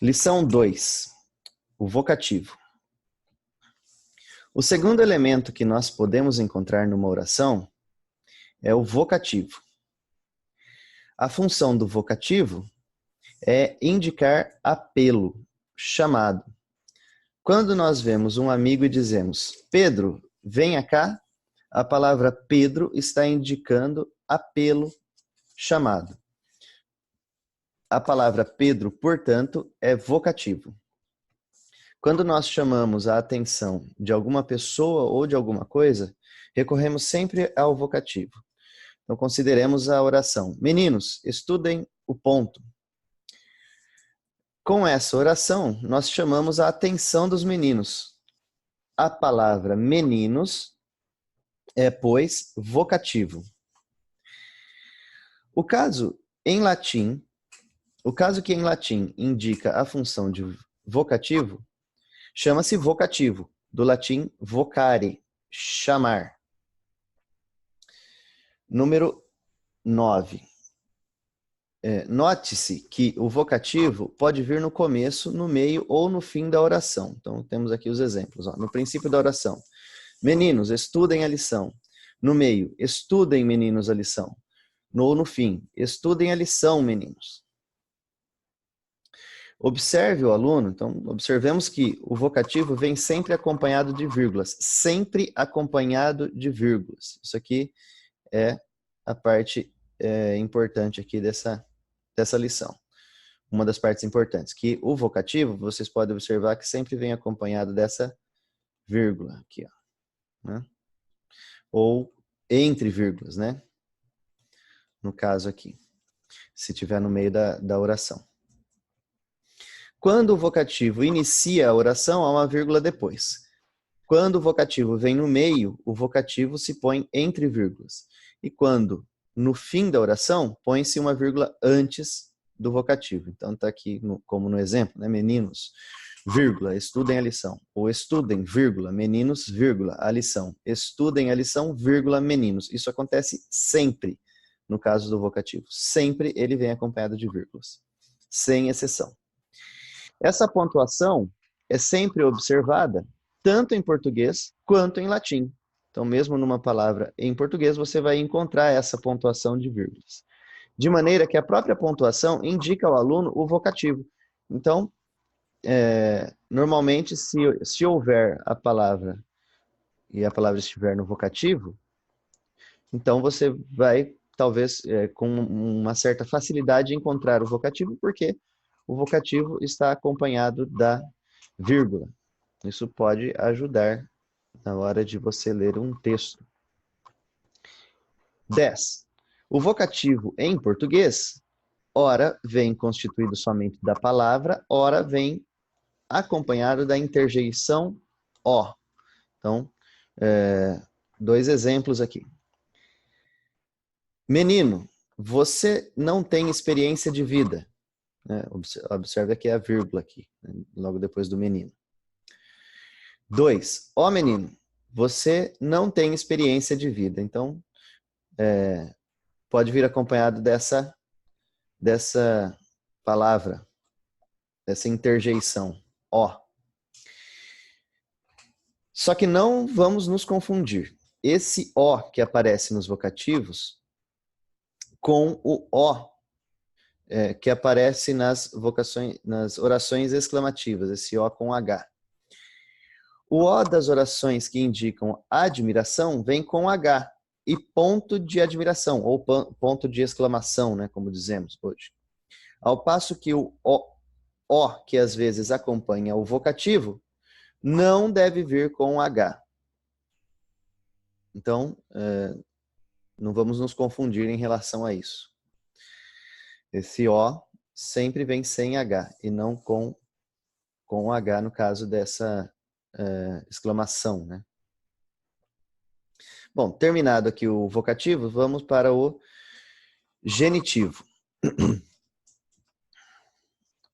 Lição 2, o vocativo. O segundo elemento que nós podemos encontrar numa oração é o vocativo. A função do vocativo é indicar apelo, chamado. Quando nós vemos um amigo e dizemos, Pedro, venha cá, a palavra Pedro está indicando apelo, chamado. A palavra Pedro, portanto, é vocativo. Quando nós chamamos a atenção de alguma pessoa ou de alguma coisa, recorremos sempre ao vocativo. Então, consideremos a oração. Meninos, estudem o ponto. Com essa oração, nós chamamos a atenção dos meninos. A palavra meninos é, pois, vocativo. O caso que em latim indica a função de vocativo, chama-se vocativo, do latim vocare, chamar. Número 9. Note-se que o vocativo pode vir no começo, no meio ou no fim da oração. Então, temos aqui os exemplos. No princípio da oração. Meninos, estudem a lição. No meio, estudem, meninos, a lição. No fim, estudem a lição, meninos. Observe o aluno, então observemos que o vocativo vem sempre acompanhado de vírgulas, sempre acompanhado de vírgulas. Isso aqui é a parte importante aqui dessa lição. Uma das partes importantes, que o vocativo, vocês podem observar que sempre vem acompanhado dessa vírgula aqui, ó, né? Ou entre vírgulas, né? No caso aqui, se tiver no meio da oração. Quando o vocativo inicia a oração, há uma vírgula depois. Quando o vocativo vem no meio, o vocativo se põe entre vírgulas. E quando no fim da oração, põe-se uma vírgula antes do vocativo. Então está aqui como no exemplo, né? Meninos, vírgula, estudem a lição. Ou estudem, vírgula, meninos, vírgula, a lição. Estudem a lição, vírgula, meninos. Isso acontece sempre no caso do vocativo. Sempre ele vem acompanhado de vírgulas, sem exceção. Essa pontuação é sempre observada tanto em português quanto em latim. Então, mesmo numa palavra em português, você vai encontrar essa pontuação de vírgulas. De maneira que a própria pontuação indica ao aluno o vocativo. Então, normalmente, se houver a palavra e a palavra estiver no vocativo, então você vai, talvez, com uma certa facilidade, encontrar o vocativo, porque o vocativo está acompanhado da vírgula. Isso pode ajudar na hora de você ler um texto. 10. O vocativo em português, ora vem constituído somente da palavra, ora vem acompanhado da interjeição ó. Então, dois exemplos aqui. Menino, você não tem experiência de vida. Observe aqui a vírgula aqui, logo depois do menino. 2. Ó menino, você não tem experiência de vida. Então, pode vir acompanhado dessa palavra, dessa interjeição, ó. Só que não vamos nos confundir. Esse ó que aparece nos vocativos com o ó que aparece nas orações exclamativas, esse ó com H. O ó das orações que indicam admiração vem com H e ponto de admiração, ou ponto de exclamação, né, como dizemos hoje. Ao passo que o ó, que às vezes acompanha o vocativo, não deve vir com H. Então, não vamos nos confundir em relação a isso. Esse ó sempre vem sem H e não com H no caso dessa exclamação, né? Bom, terminado aqui o vocativo, vamos para o genitivo.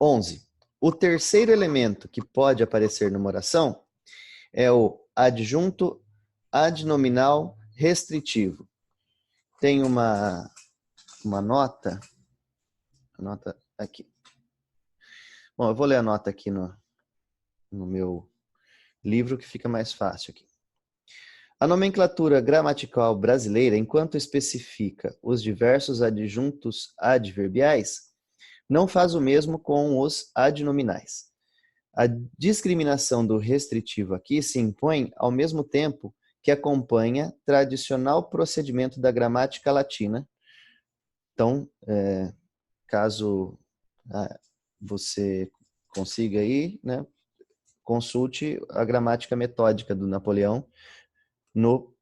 11. O terceiro elemento que pode aparecer numa oração é o adjunto adnominal restritivo. Tem uma nota aqui. Bom, eu vou ler a nota aqui no meu livro que fica mais fácil aqui. A nomenclatura gramatical brasileira, enquanto especifica os diversos adjuntos adverbiais, não faz o mesmo com os adnominais. A discriminação do restritivo aqui se impõe ao mesmo tempo que acompanha tradicional procedimento da gramática latina. Então, caso você consiga aí, né, consulte a gramática metódica do Napoleão no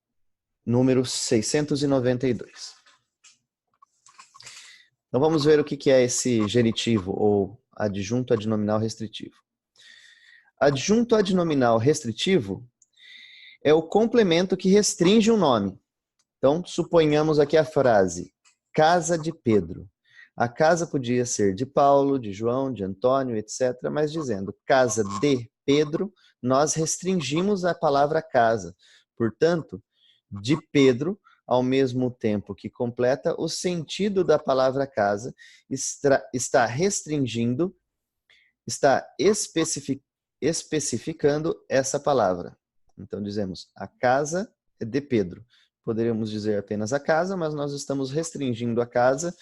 número 692. Então vamos ver o que é esse genitivo ou adjunto adnominal restritivo. Adjunto adnominal restritivo é o complemento que restringe um nome. Então, suponhamos aqui a frase casa de Pedro. A casa podia ser de Paulo, de João, de Antônio, etc. Mas dizendo casa de Pedro, nós restringimos a palavra casa. Portanto, de Pedro, ao mesmo tempo que completa o sentido da palavra casa, está restringindo, está especificando essa palavra. Então, dizemos a casa é de Pedro. Poderíamos dizer apenas a casa, mas nós estamos restringindo a casa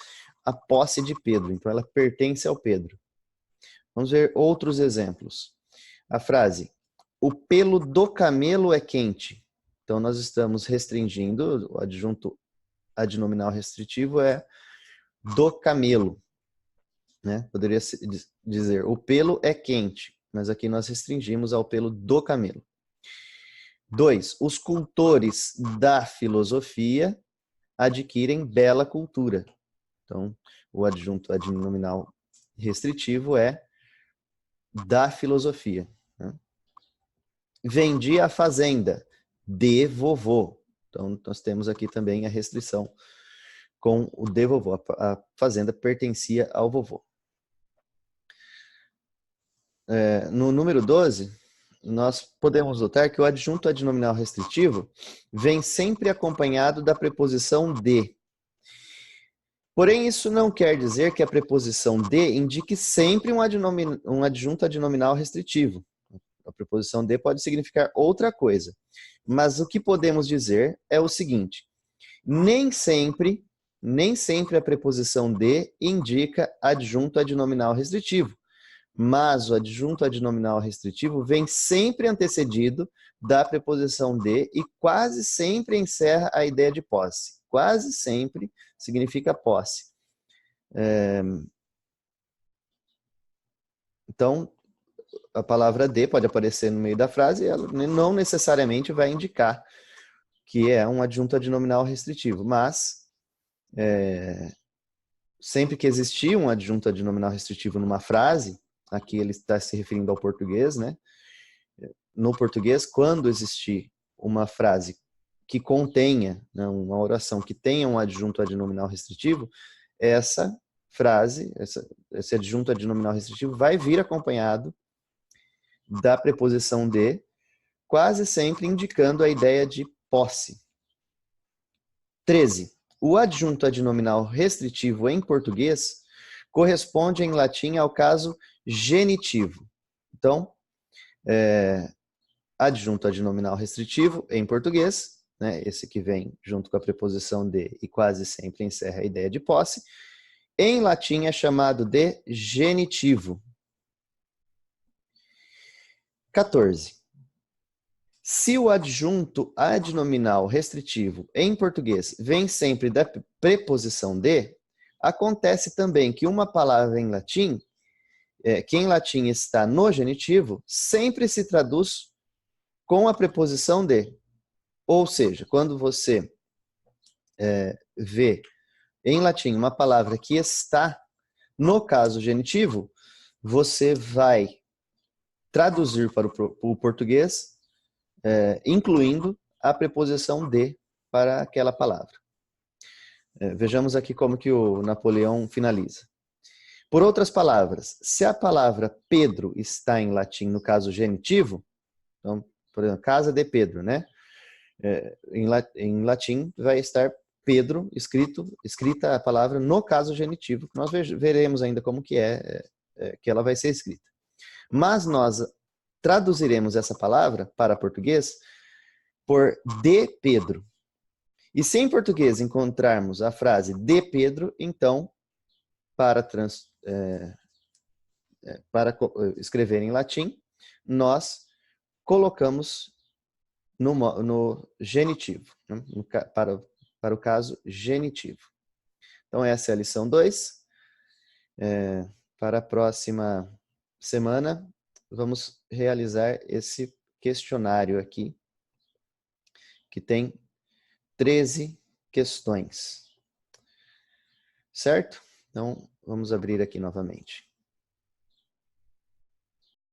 à posse de Pedro. Então, ela pertence ao Pedro. Vamos ver outros exemplos. A frase, o pelo do camelo é quente. Então, nós estamos restringindo, o adjunto adnominal restritivo é do camelo. Né? Poderia dizer, o pelo é quente, mas aqui nós restringimos ao pelo do camelo. 2. Os cultores da filosofia adquirem bela cultura. Então, o adjunto adnominal restritivo é da filosofia. Né? Vendi a fazenda de vovô. Então, nós temos aqui também a restrição com o de vovô. A fazenda pertencia ao vovô. No número 12, nós podemos notar que o adjunto adnominal restritivo vem sempre acompanhado da preposição de. Porém, isso não quer dizer que a preposição de indique sempre um adjunto adnominal restritivo. A preposição de pode significar outra coisa. Mas o que podemos dizer é o seguinte: nem sempre a preposição de indica adjunto adnominal restritivo. Mas o adjunto adnominal restritivo vem sempre antecedido da preposição de e quase sempre encerra a ideia de posse. Quase sempre significa posse. Então, a palavra de pode aparecer no meio da frase e ela não necessariamente vai indicar que é um adjunto adnominal restritivo, mas sempre que existir um adjunto adnominal restritivo numa frase, aqui ele está se referindo ao português, né? No português, quando existir uma frase que contenha, né, uma oração que tenha um adjunto adnominal restritivo, essa frase, esse adjunto adnominal restritivo vai vir acompanhado da preposição de, quase sempre indicando a ideia de posse. 13. O adjunto adnominal restritivo em português corresponde em latim ao caso genitivo. Então, adjunto adnominal restritivo em português, né, esse que vem junto com a preposição de e quase sempre encerra a ideia de posse, em latim é chamado de genitivo. 14. Se o adjunto adnominal restritivo em português vem sempre da preposição de, acontece também que uma palavra em latim, que em latim está no genitivo, sempre se traduz com a preposição de. Ou seja, quando você vê em latim uma palavra que está no caso genitivo, você vai traduzir para o português, incluindo a preposição de para aquela palavra. Vejamos aqui como que o Napoleão finaliza. Por outras palavras, se a palavra Pedro está em latim no caso genitivo, então, por exemplo, casa de Pedro, né? Em latim vai estar Pedro escrita a palavra no caso genitivo, que nós veremos ainda como que é que ela vai ser escrita. Mas nós traduziremos essa palavra para português por de Pedro. E se em português encontrarmos a frase de Pedro, então, para escrever em latim, nós colocamos no genitivo, né? Para o caso genitivo. Então, essa é a lição 2. Para a próxima semana, vamos realizar esse questionário aqui, que tem 13 questões. Certo? Então, vamos abrir aqui novamente.